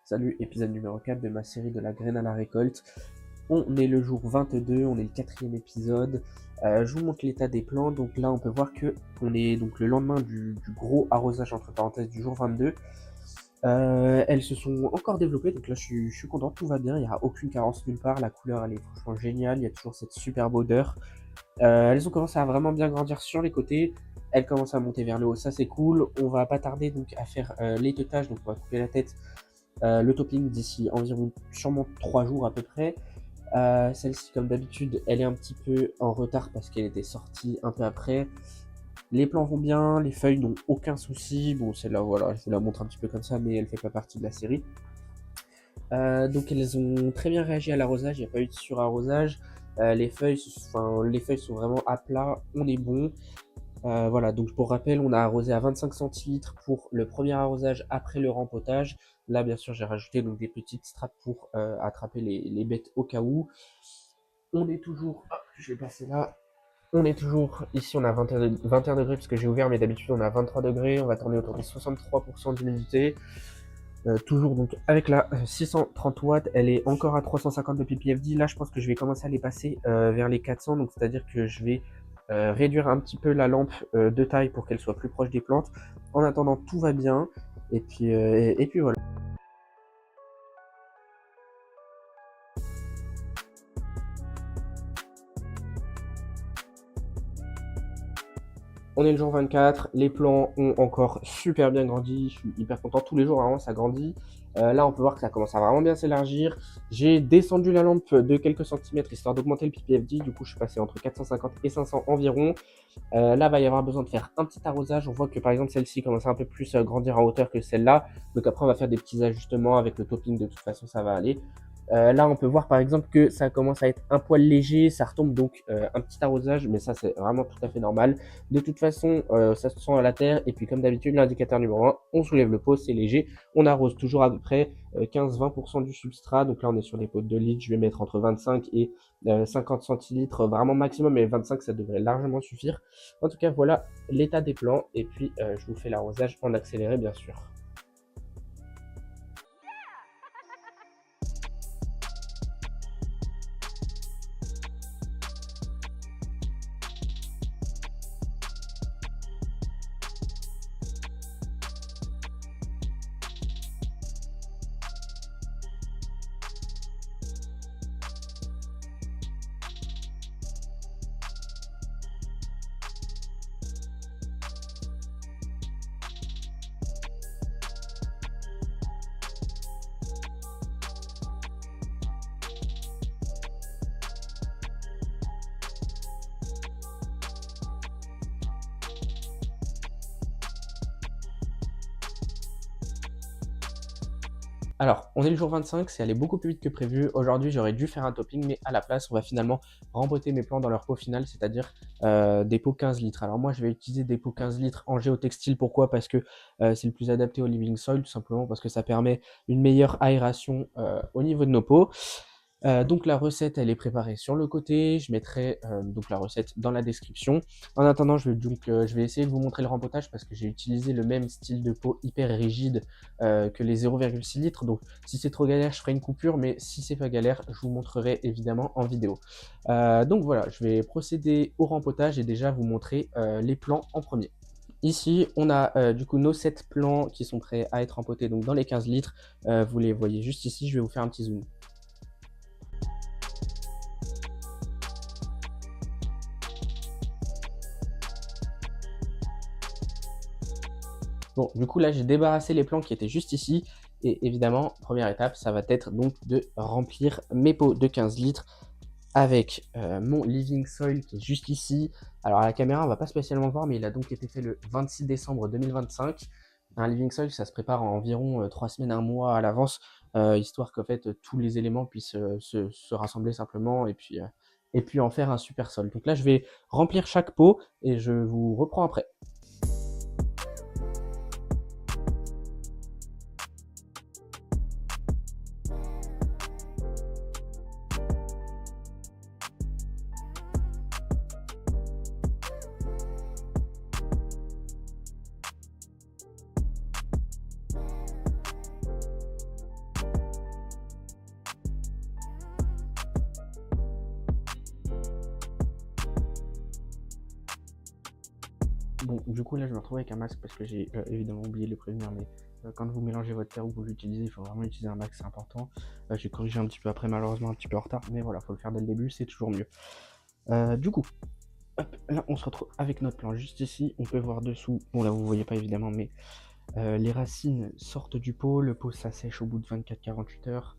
Salut, épisode numéro 4 de ma série de la graine à la récolte. On est le jour 22, on est le quatrième épisode. Je vous montre l'état des plants. Donc là, on peut voir que on est donc le lendemain du gros arrosage entre parenthèses du jour 22. Elles se sont encore développées, donc là je suis content, tout va bien, il n'y a aucune carence nulle part, la couleur elle est franchement géniale, il y a toujours cette superbe odeur. Elles ont commencé à vraiment bien grandir sur les côtés, elles commencent à monter vers le haut, ça c'est cool. On va pas tarder donc à faire l'éteutage, donc on va couper la tête, le topping d'ici environ sûrement 3 jours à peu près. Celle-ci, comme d'habitude, elle est un petit peu en retard parce qu'elle était sortie un peu après. Les plants vont bien, les feuilles n'ont aucun souci. Bon, celle-là, voilà, je vous la montre un petit peu comme ça, mais elle fait pas partie de la série. Donc elles ont très bien réagi à l'arrosage, il n'y a pas eu de surarrosage. Les feuilles sont vraiment à plat, on est bon. Voilà, donc pour rappel, on a arrosé à 25 centilitres pour le premier arrosage après le rempotage. Là, bien sûr, j'ai rajouté donc des petites straps pour attraper les bêtes au cas où. On est toujours, je vais passer là. On est toujours ici, on a 21 degrés parce que j'ai ouvert, mais d'habitude on a 23 degrés. On va tourner autour de 63% d'humidité. Toujours donc avec la 630 watts, elle est encore à 350 de ppfd. Là, je pense que je vais commencer à les passer vers les 400, donc c'est-à-dire que je vais réduire un petit peu la lampe de taille pour qu'elle soit plus proche des plantes. En attendant, tout va bien. Et puis voilà. On est le jour 24, les plants ont encore super bien grandi, je suis hyper content, tous les jours vraiment ça grandit. Là on peut voir que ça commence à vraiment bien s'élargir. J'ai descendu la lampe de quelques centimètres histoire d'augmenter le ppfd, du coup je suis passé entre 450 et 500 environ. Là va y avoir besoin de faire un petit arrosage, on voit que par exemple celle-ci commence à un peu plus grandir en hauteur que celle-là, donc après on va faire des petits ajustements avec le topping, de toute façon ça va aller. Là, on peut voir par exemple que ça commence à être un poil léger, ça retombe donc un petit arrosage, mais ça c'est vraiment tout à fait normal. De toute façon, ça se sent à la terre, et puis comme d'habitude, l'indicateur numéro 1, on soulève le pot, c'est léger, on arrose toujours à peu près 15-20% du substrat, donc là on est sur des pots de 2 litres, je vais mettre entre 25 et 50 centilitres, vraiment maximum, mais 25 ça devrait largement suffire. En tout cas, voilà l'état des plants, et puis je vous fais l'arrosage en accéléré bien sûr. Alors, on est le jour 25, c'est allé beaucoup plus vite que prévu. Aujourd'hui, j'aurais dû faire un topping, mais à la place, on va finalement rempoter mes plants dans leur pot final, c'est-à-dire des pots 15 litres. Alors moi, je vais utiliser des pots 15 litres en géotextile. Pourquoi? Parce que c'est le plus adapté au living soil, tout simplement parce que ça permet une meilleure aération au niveau de nos pots. Donc la recette, elle est préparée sur le côté. Je mettrai donc la recette dans la description. En attendant, je vais essayer de vous montrer le rempotage parce que j'ai utilisé le même style de pot hyper rigide que les 0,6 litres. Donc si c'est trop galère, je ferai une coupure, mais si c'est pas galère, je vous montrerai évidemment en vidéo. Donc voilà, je vais procéder au rempotage et déjà vous montrer les plants en premier. Ici, on a du coup nos 7 plants qui sont prêts à être rempotés donc dans les 15 litres. Vous les voyez juste ici, je vais vous faire un petit zoom. Bon, du coup, là, j'ai débarrassé les plants qui étaient juste ici. Et évidemment, première étape, ça va être donc de remplir mes pots de 15 litres avec mon living soil qui est juste ici. Alors, à la caméra, on va pas spécialement le voir, mais il a donc été fait le 26 décembre 2025. Un living soil, ça se prépare en environ 3 semaines, 1 mois à l'avance, histoire qu'en fait, tous les éléments puissent se rassembler simplement et puis en faire un super sol. Donc là, je vais remplir chaque pot et je vous reprends après. Bon, du coup, là, je me retrouve avec un masque parce que j'ai évidemment oublié de le prévenir, mais quand vous mélangez votre terre ou que vous l'utilisez, il faut vraiment utiliser un masque, c'est important. J'ai corrigé un petit peu après, malheureusement, un petit peu en retard, mais voilà, faut le faire dès le début, c'est toujours mieux. Du coup, hop, là, on se retrouve avec notre plan juste ici. On peut voir dessous, bon, là, vous voyez pas évidemment, mais les racines sortent du pot, le pot s'assèche au bout de 24-48 heures.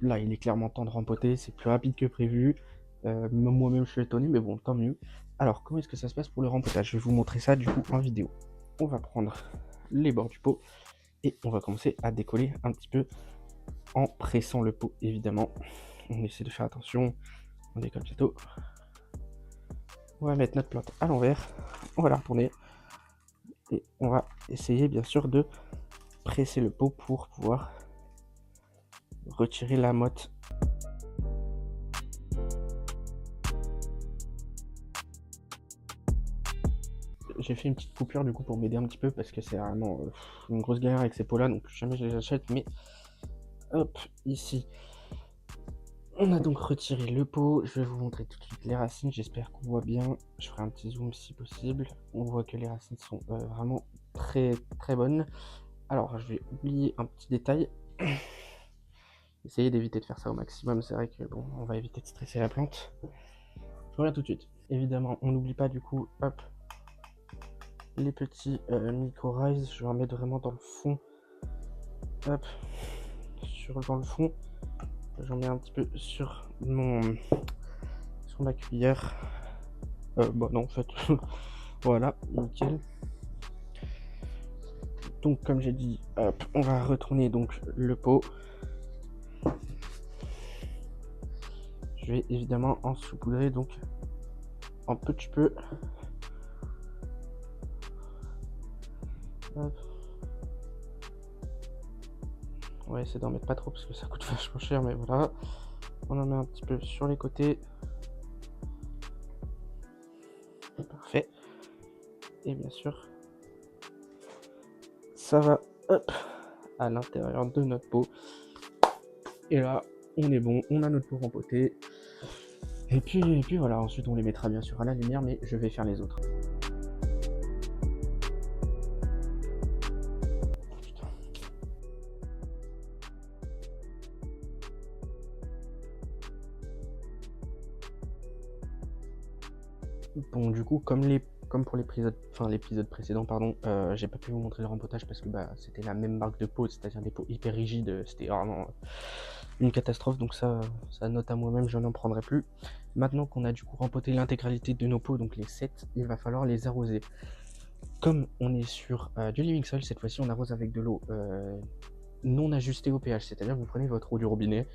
Là, il est clairement temps de rempoter, c'est plus rapide que prévu. Moi-même, je suis étonné, mais bon, tant mieux. Alors, comment est-ce que ça se passe pour le rempotage? Je vais vous montrer ça du coup en vidéo. On va prendre les bords du pot et on va commencer à décoller un petit peu en pressant le pot, évidemment. On essaie de faire attention, on décolle bientôt. On va mettre notre plante à l'envers, on va la retourner et on va essayer bien sûr de presser le pot pour pouvoir retirer la motte. J'ai fait une petite coupure du coup pour m'aider un petit peu parce que c'est vraiment une grosse galère avec ces pots là, donc plus jamais je les achète. Mais hop, ici on a donc retiré le pot. Je vais vous montrer tout de suite les racines, j'espère qu'on voit bien. Je ferai un petit zoom si possible. On voit que les racines sont vraiment très très bonnes. Alors je vais oublier un petit détail. Essayez d'éviter de faire ça au maximum, c'est vrai que bon, on va éviter de stresser la plante. Je reviens tout de suite. Évidemment, on n'oublie pas du coup, hop, les petits micro-rise, je vais en mettre vraiment dans le fond. Hop, dans le fond. J'en mets un petit peu sur ma cuillère. Bon non en fait. Voilà, nickel. Donc comme j'ai dit, hop, on va retourner donc le pot. Je vais évidemment en saupoudrer donc un petit peu. Hop. On va essayer d'en mettre pas trop parce que ça coûte vachement cher, mais voilà. On en met un petit peu sur les côtés. Parfait. Et bien sûr, ça va hop, à l'intérieur de notre pot. Et là, on est bon, on a notre pot rempoté. Et puis voilà, ensuite on les mettra bien sûr à la lumière, mais je vais faire les autres. Bon, du coup, comme pour l'épisode précédent, pardon, j'ai pas pu vous montrer le rempotage parce que c'était la même marque de pot, c'est-à-dire des pots hyper rigides, c'était vraiment une catastrophe, donc ça note à moi-même, je n'en prendrai plus. Maintenant qu'on a du coup rempoté l'intégralité de nos pots, donc les 7, il va falloir les arroser. Comme on est sur du living soil, cette fois-ci on arrose avec de l'eau non ajustée au pH, c'est-à-dire que vous prenez votre eau du robinet,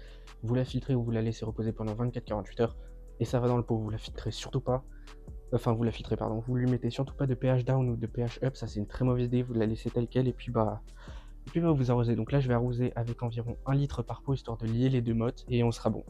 vous la filtrez ou vous la laissez reposer pendant 24-48 heures, et ça va dans le pot, vous la filtrez surtout pas. Enfin, vous la filtrez, pardon. Vous lui mettez surtout pas de pH down ou de pH up, ça c'est une très mauvaise idée. Vous la laissez telle quelle et puis vous arrosez. Donc là, je vais arroser avec environ 1 litre par pot histoire de lier les deux mottes et on sera bon.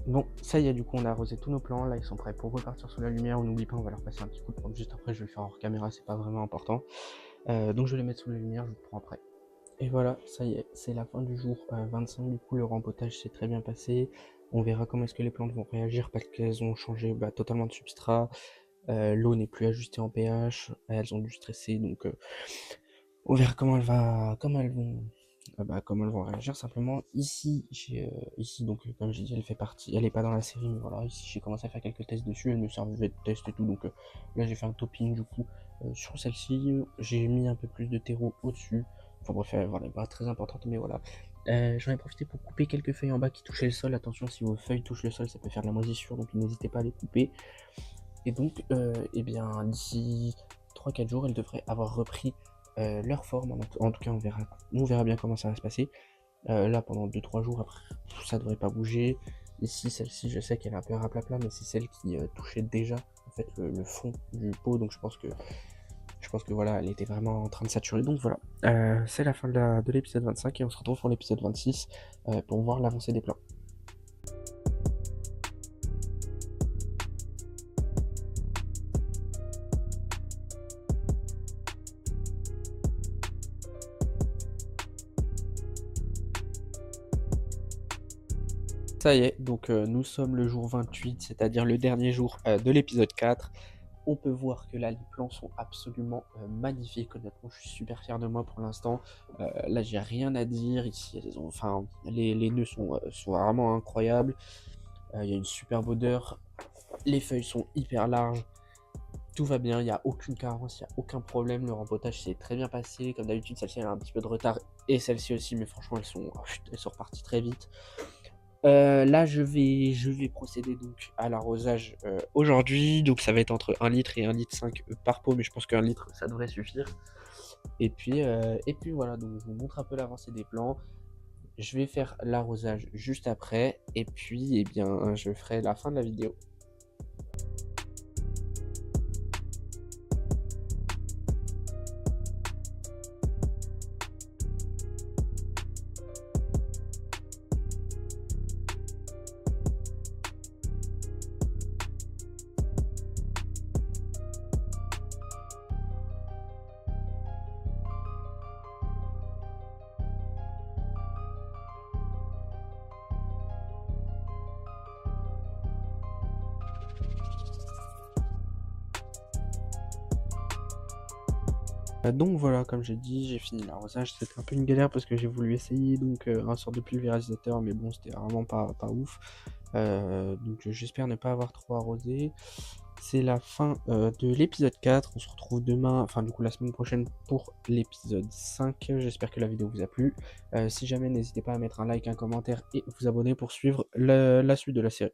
Bon, ça y est, du coup, on a arrosé tous nos plants. Là, ils sont prêts pour repartir sous la lumière. On n'oublie pas, on va leur passer un petit coup de pompe juste après. Je vais le faire hors caméra, c'est pas vraiment important. Donc, je vais les mettre sous la lumière, je vous prends après. Et voilà, ça y est, c'est la fin du jour 25. Du coup, le rempotage s'est très bien passé. On verra comment est-ce que les plantes vont réagir parce qu'elles ont changé totalement de substrat. L'eau n'est plus ajustée en pH. Elles ont dû stresser, donc on verra comment elles vont réagir simplement. Ici, donc comme j'ai dit, elle est pas dans la série, mais voilà, ici j'ai commencé à faire quelques tests dessus, elle me servait de test et tout, donc là j'ai fait un topping du coup sur celle-ci, j'ai mis un peu plus de terreau au-dessus, enfin bref, voilà, pas très importante, mais voilà. J'en ai profité pour couper quelques feuilles en bas qui touchaient le sol. Attention, si vos feuilles touchent le sol, ça peut faire de la moisissure, donc n'hésitez pas à les couper. Et donc, eh bien, d'ici 3-4 jours, elles devraient avoir repris leur forme. En tout cas, on verra bien comment ça va se passer. Là, pendant 2-3 jours, après, ça devrait pas bouger. Ici, celle-ci, je sais qu'elle est un peu raplapla, mais c'est celle qui touchait déjà en fait le fond du pot, donc je pense que voilà, elle était vraiment en train de saturer. Donc voilà, c'est la fin de l'épisode 25 et on se retrouve pour l'épisode 26 pour voir l'avancée des plans. Ça y est, donc nous sommes le jour 28, c'est-à-dire le dernier jour de l'épisode 4. On peut voir que là, les plans sont absolument magnifiques. Honnêtement, je suis super fier de moi pour l'instant. Là, j'ai rien à dire. Ici, enfin, les nœuds sont vraiment incroyables. Il y a une superbe odeur. Les feuilles sont hyper larges. Tout va bien, il n'y a aucune carence, il n'y a aucun problème. Le rempotage s'est très bien passé. Comme d'habitude, celle-ci elle a un petit peu de retard et celle-ci aussi, mais franchement, elles sont reparties très vite. Là, je vais procéder donc à l'arrosage aujourd'hui. Donc, ça va être entre 1 litre et 1,5 litre par pot, mais je pense qu'un litre, ça devrait suffire. Et puis voilà, donc je vous montre un peu l'avancée des plants. Je vais faire l'arrosage juste après, et puis, eh bien, je ferai la fin de la vidéo. Donc voilà, comme j'ai dit, j'ai fini l'arrosage. C'était un peu une galère parce que j'ai voulu essayer donc un sort de pulvérisateur, mais bon, c'était vraiment pas ouf. Donc j'espère ne pas avoir trop arrosé. C'est la fin de l'épisode 4. On se retrouve demain, enfin du coup la semaine prochaine pour l'épisode 5. J'espère que la vidéo vous a plu. Si jamais, n'hésitez pas à mettre un like, un commentaire et vous abonner pour suivre la suite de la série.